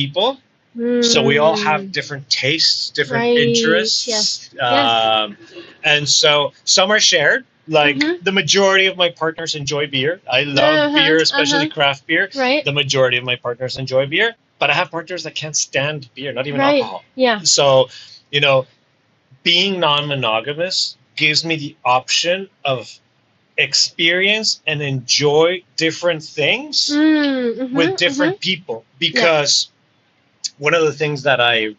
people. So we all have different tastes, different interests. Yes. And so some are shared. Like the majority of my partners enjoy beer. I love beer, especially craft beer. Right. The majority of my partners enjoy beer. But I have partners that can't stand beer, not even alcohol. Yeah. So, being non-monogamous gives me the option of experience and enjoy different things with different people, because one of the things that I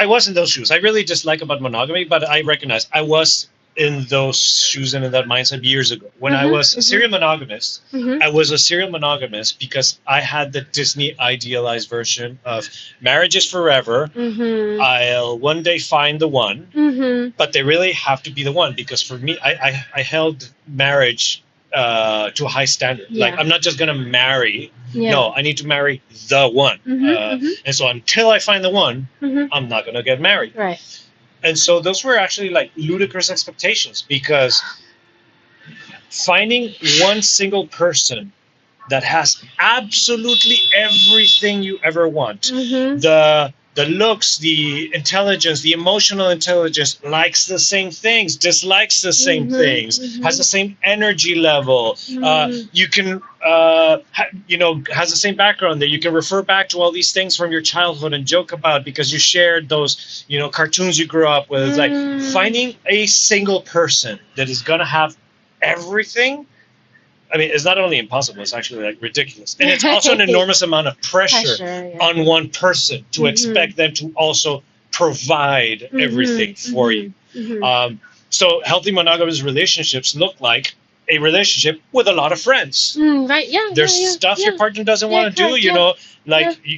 was in those shoes. I really dislike about monogamy, but I recognize I was in those shoes and in that mindset years ago. When I was a serial monogamist, I was a serial monogamist because I had the Disney idealized version of marriage is forever. I'll one day find the one, but they really have to be the one, because for me, I held marriage to a high standard. Like, I'm not just going to marry. No, I need to marry the one. And so until I find the one, I'm not going to get married. Right. And so those were actually like ludicrous expectations, because finding one single person that has absolutely everything you ever want, the looks, the intelligence, the emotional intelligence, likes the same things, dislikes the same things, has the same energy level, you can, has the same background, that you can refer back to all these things from your childhood and joke about because you shared those, cartoons you grew up with. It's like finding a single person that is going to have everything. I mean, it's not only impossible, it's actually like ridiculous. And it's also an enormous amount of pressure on one person to expect them to also provide everything for you. So healthy monogamous relationships look like a relationship with a lot of friends. Right, yeah. There's stuff your partner doesn't want to do,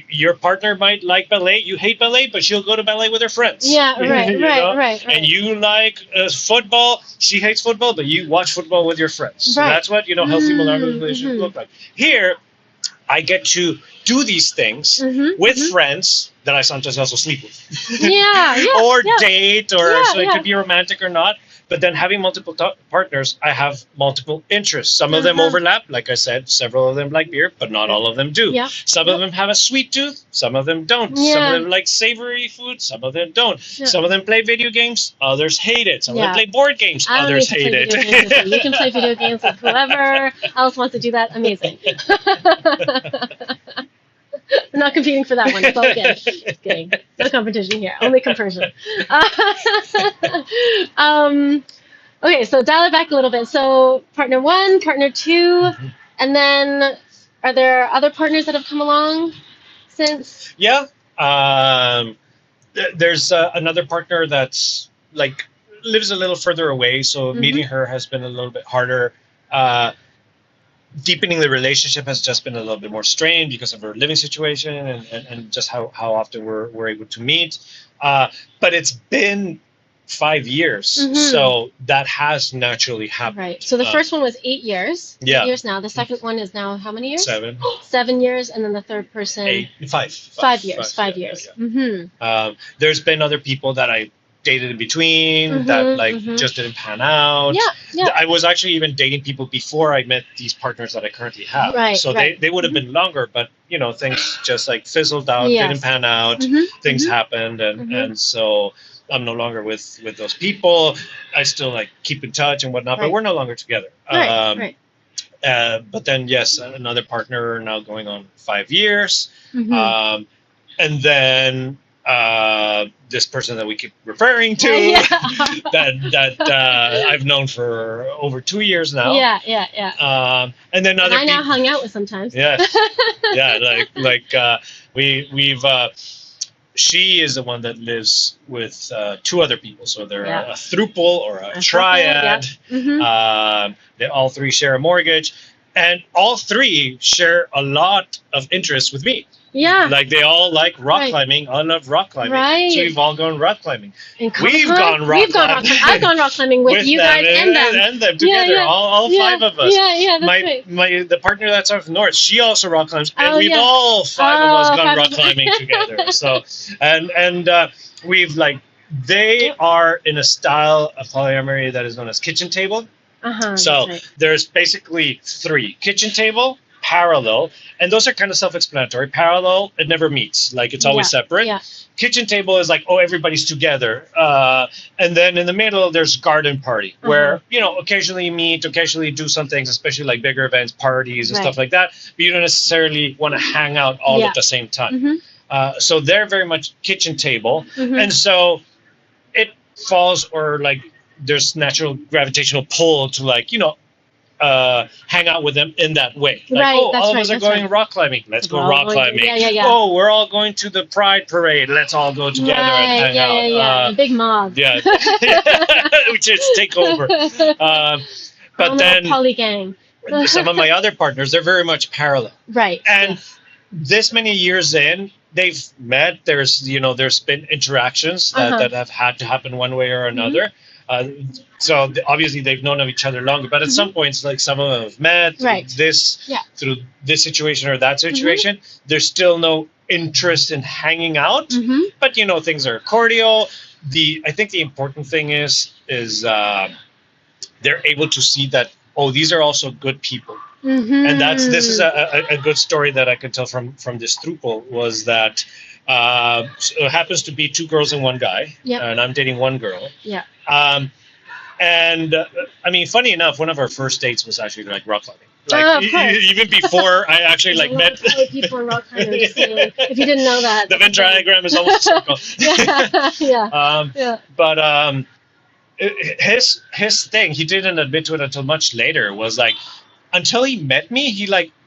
your partner might like ballet, you hate ballet, but she'll go to ballet with her friends. Yeah, right. And you like football, she hates football, but you watch football with your friends. So that's what, healthy monogamous relationships look like. Here, I get to do these things with friends that I sometimes also sleep with. Or date, or so it could be romantic or not. But then having multiple partners, I have multiple interests. Some of them overlap. Like I said, several of them like beer, but not all of them do. Some of them have a sweet tooth. Some of them don't. Some of them like savory food. Some of them don't. Some of them play video games. Others hate it. Some of them play board games. Others hate it. You can play video games with whoever else wants to do that. Amazing. We're not competing for that one. It's all good. Just kidding. No competition here. Only conversion. Okay, so dial it back a little bit. So partner one, partner two, and then are there other partners that have come along since? Yeah. There's another partner that's like lives a little further away, so meeting her has been a little bit harder. Deepening the relationship has just been a little bit more strained because of her living situation and just how often we're able to meet. But it's been 5 years, so that has naturally happened. Right. So the first one was 8 years. Yeah. 8 years now. The second one is now how many years? 7. 7 years, and then the third person. 5 years. 5 years. There's been other people that I dated in between that just didn't pan out. I was actually even dating people before I met these partners that I currently have. They would have been longer, but things just like fizzled out, didn't pan out, things happened, and so I'm no longer with those people. I still like keep in touch and whatnot, but we're no longer together. But then yes, another partner now going on 5 years, and then this person that we keep referring to that I've known for over 2 years now. And then other I now hung out with sometimes. We've she is the one that lives with 2 other people, so they're a throuple or a triad. They all 3 share a mortgage, and all 3 share a lot of interests with me. Like they all like rock climbing. I love rock climbing. So we've all gone rock climbing. We've gone rock climbing. I've gone rock climbing with you guys and them. And them together, all 5 of us. That's right. The partner that's up north, she also rock climbs, and we've all 5 of us gone rock climbing together. So and we've they are in a style of polyamory that is known as kitchen table. So there's basically 3: kitchen table, parallel, and those are kind of self-explanatory. Parallel, it never meets, like it's always separate. Yeah. Kitchen table is like, oh, everybody's together, and then in the middle there's garden party, where occasionally you meet, occasionally do some things, especially like bigger events, parties and stuff like that, but you don't necessarily want to hang out all at the same time. So they're very much kitchen table, and so it falls, or like there's natural gravitational pull to like hang out with them in that way. Like, all of us are going rock climbing. Let's go rock climbing. Oh, we're all going to the Pride Parade. Let's all go together and hang out. A big mob. Yeah, we just take over. But then poly gang. Some of my other partners, they're very much parallel. Right. And this many years in, they've met. There's been interactions that have had to happen one way or another. So obviously they've known of each other longer, but at some points, like some of them have met through this situation or that situation. There's still no interest in hanging out, but things are cordial. I think the important thing is they're able to see that, oh, these are also good people. And this is a good story that I could tell from this throuple, was that it happens to be 2 girls and 1 guy, and I'm dating 1 girl. And I mean, funny enough, one of our first dates was actually like rock climbing. Like even before I actually like met people in rock climbing. If you didn't know that, the Venn diagram is almost a circle. But his thing, he didn't admit to it until much later, was like, until he met me,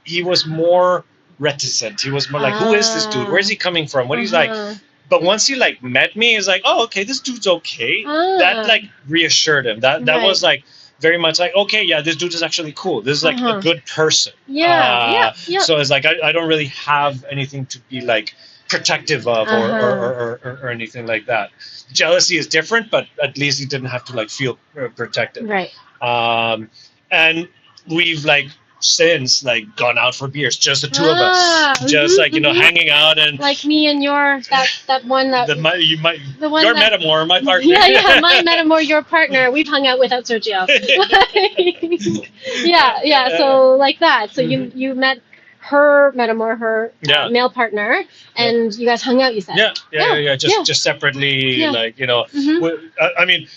he was more reticent. He was more like, who is this dude? Where's he coming from? What he's like. But once he like met me, he's like, oh, okay, this dude's okay. That like reassured him. That was like very much like, okay, yeah, this dude is actually cool. This is like a good person. So it's like I don't really have anything to be like protective of or anything like that. Jealousy is different, but at least he didn't have to like feel protected. Right. And we've like since like gone out for beers, just the 2 of us, just like hanging out, and like me and your that one that your Metamours, my partner. My Metamours, your partner. We've hung out without Sergio. So like that. So you met her Metamours, her male partner, and you guys hung out. You said just separately, like I mean,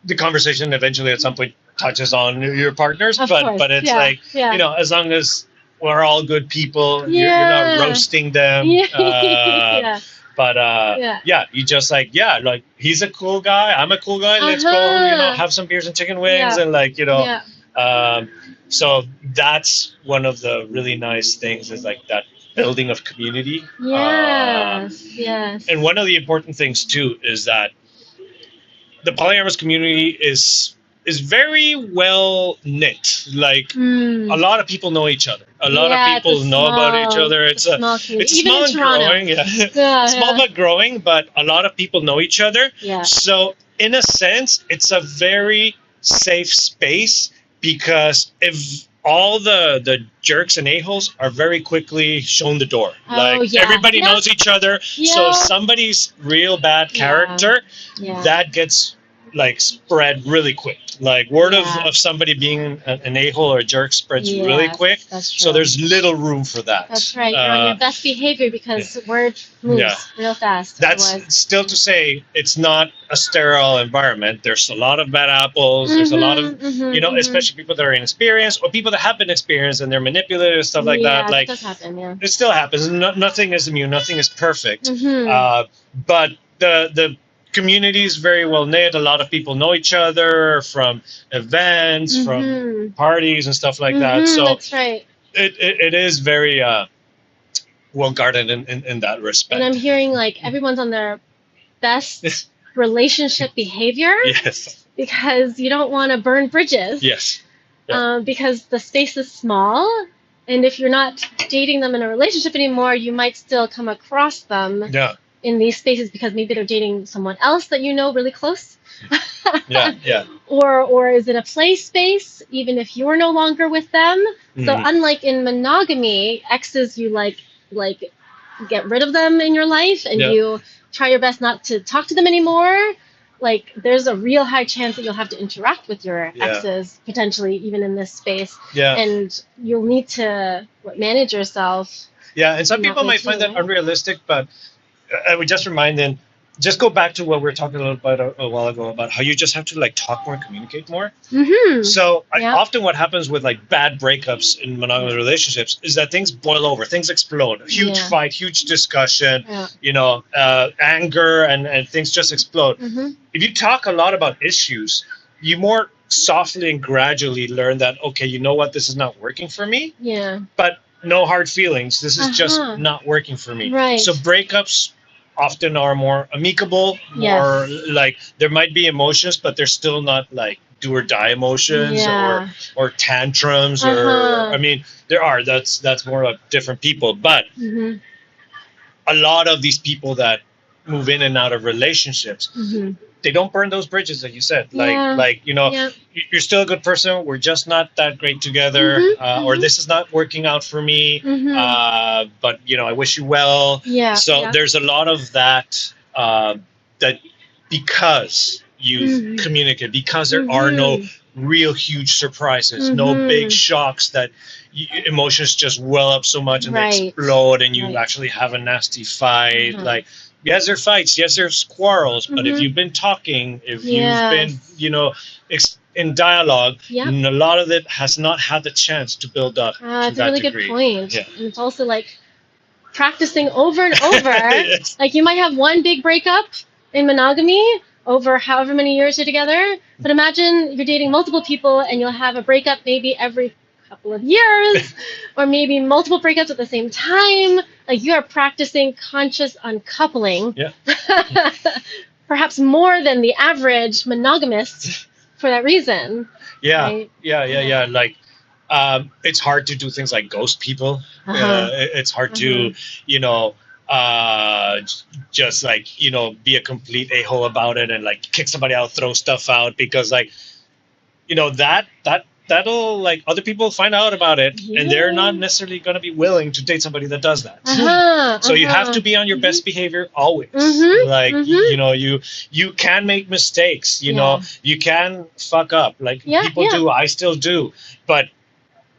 the conversation eventually at some point touches on your partners, but it's like as long as we're all good people, you're not roasting them. But you just like he's a cool guy, I'm a cool guy. Let's go, have some beers and chicken wings, and like so that's one of the really nice things, is like that building of community. Yes. And one of the important things too is that the polyamorous community is very well knit. Like a lot of people know each other. A lot of people know about each other. It's small and growing. Small but growing, but a lot of people know each other. So in a sense, it's a very safe space, because if all the jerks and a-holes are very quickly shown the door. Everybody knows each other. So if somebody's real bad character, that gets like spread really quick. Like word of somebody being an a-hole or a jerk spreads really quick. That's true. So there's little room for that. That's right. You're on your best behavior, because word moves real fast. That's still to say, it's not a sterile environment. There's a lot of bad apples. There's a lot of, especially people that are inexperienced, or people that have been experienced and they're manipulative and stuff like that. Like, it does happen, it still happens. Nothing is immune. Nothing is perfect. But the community is very well knit. A lot of people know each other from events, from parties and stuff like that. So that's right. It is very well guarded in that respect. And I'm hearing like everyone's on their best relationship behavior. Because you don't want to burn bridges. Because the space is small, and if you're not dating them in a relationship anymore, you might still come across them. In these spaces, because maybe they're dating someone else that you know really close. Or is it a play space, even if you're no longer with them? So unlike in monogamy, exes, you like get rid of them in your life, and you try your best not to talk to them anymore. like there's a real high chance that you'll have to interact with your exes potentially even in this space. And you'll need to manage yourself. And some people might find that unrealistic, but I would just remind them, just go back to what we were talking a little bit a while ago about how you just have to like talk more and communicate more. So often what happens with like bad breakups in monogamous relationships is that things boil over, things explode, huge fight, huge discussion, you know, anger and things just explode. If you talk a lot about issues, you more softly and gradually learn that, okay, you know what, this is not working for me. But no hard feelings. This is just not working for me. So breakups often are more amicable, more like there might be emotions, but they're still not like do or die emotions or tantrums or I mean there are that's more like different people, but a lot of these people that move in and out of relationships, they don't burn those bridges that you said. Like you know, you're still a good person. We're just not that great together, or this is not working out for me. But you know, I wish you well. So there's a lot of that that because you communicate, because there are no real huge surprises, no big shocks that emotions just well up so much and they explode and you actually have a nasty fight. Like, yes, there are fights. Yes, there's quarrels. But if you've been talking, if you've been, you know, in dialogue, and a lot of it has not had the chance to build up. That's a really good point. And it's also like practicing over and over. Like you might have one big breakup in monogamy over however many years you're together. But imagine you're dating multiple people and you'll have a breakup maybe every couple of years or maybe multiple breakups at the same time. Like you are practicing conscious uncoupling, perhaps more than the average monogamist for that reason. Right? Like it's hard to do things like ghost people. It's hard to, you know, just like, you know, be a complete a-hole about it and like kick somebody out, throw stuff out, because like, you know, that'll like other people find out about it and they're not necessarily going to be willing to date somebody that does that. So you have to be on your best behavior always. Like you know, you can make mistakes, you know, you can fuck up like people do, I still do, but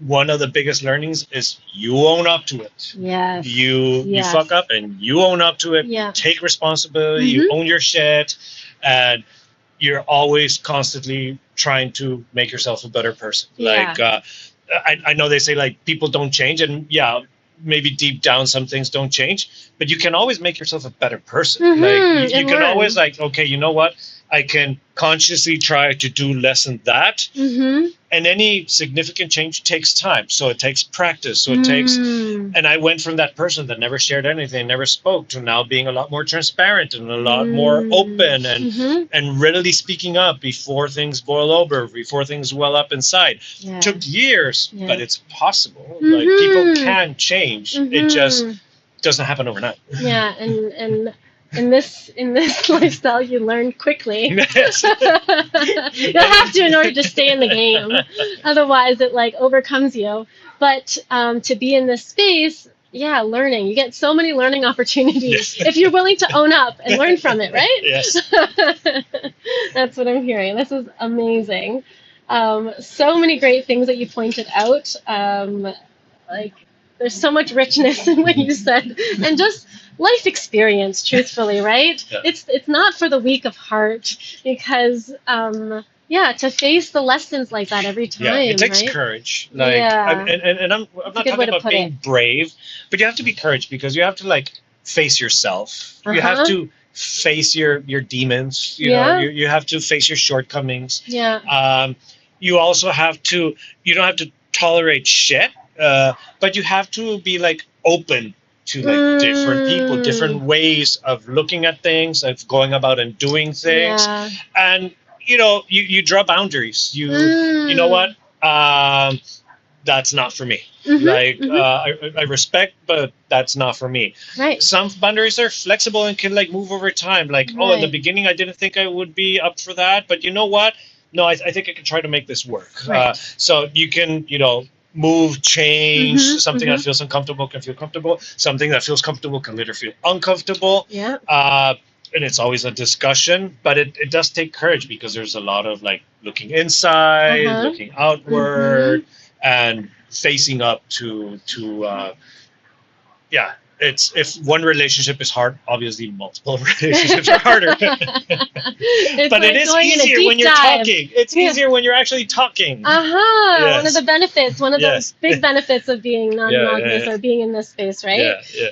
one of the biggest learnings is you own up to it. You fuck up and you own up to it. Take responsibility, you own your shit, and you're always constantly trying to make yourself a better person. Like, I know they say like people don't change, and maybe deep down some things don't change, but you can always make yourself a better person. Like you can always like, okay, you know what? I can consciously try to do less than that. And any significant change takes time. So it takes practice. So it takes, and I went from that person that never shared anything, never spoke, to now being a lot more transparent and a lot more open and readily speaking up before things boil over, before things well up inside. Took years, but it's possible. Like people can change. It just doesn't happen overnight. And in this lifestyle, you learn quickly. You'll have to in order to stay in the game. Otherwise, it like overcomes you. But to be in this space, learning. You get so many learning opportunities if you're willing to own up and learn from it, right? Yes. That's what I'm hearing. This is amazing. So many great things that you pointed out. Like there's so much richness in what you said, and just life experience, truthfully, right? It's not for the weak of heart, because to face the lessons like that every time. It takes courage. Like, and I'm not talking about being brave, but you have to be courage, because you have to like face yourself. You have to face your demons. You know, you have to face your shortcomings. You also have to. You don't have to tolerate shit, but you have to be like open to like different people, different ways of looking at things, of going about and doing things. And you know, you draw boundaries. You know what, that's not for me. I respect, but that's not for me. Some boundaries are flexible and can like move over time. Like, in the beginning I didn't think I would be up for that, but you know what, no, I think I can try to make this work. So you can, you know, move, change. Something that feels uncomfortable can feel comfortable. Something that feels comfortable can later feel uncomfortable. it's always a discussion, but it does take courage because there's a lot of like looking inside, looking outward, and facing up to yeah. It's if one relationship is hard, obviously multiple relationships are harder. But like it is easier when you're talking. It's easier when you're actually talking. Yes. One of the benefits, one of those big benefits of being non-monogamous or being in this space, right? Yeah.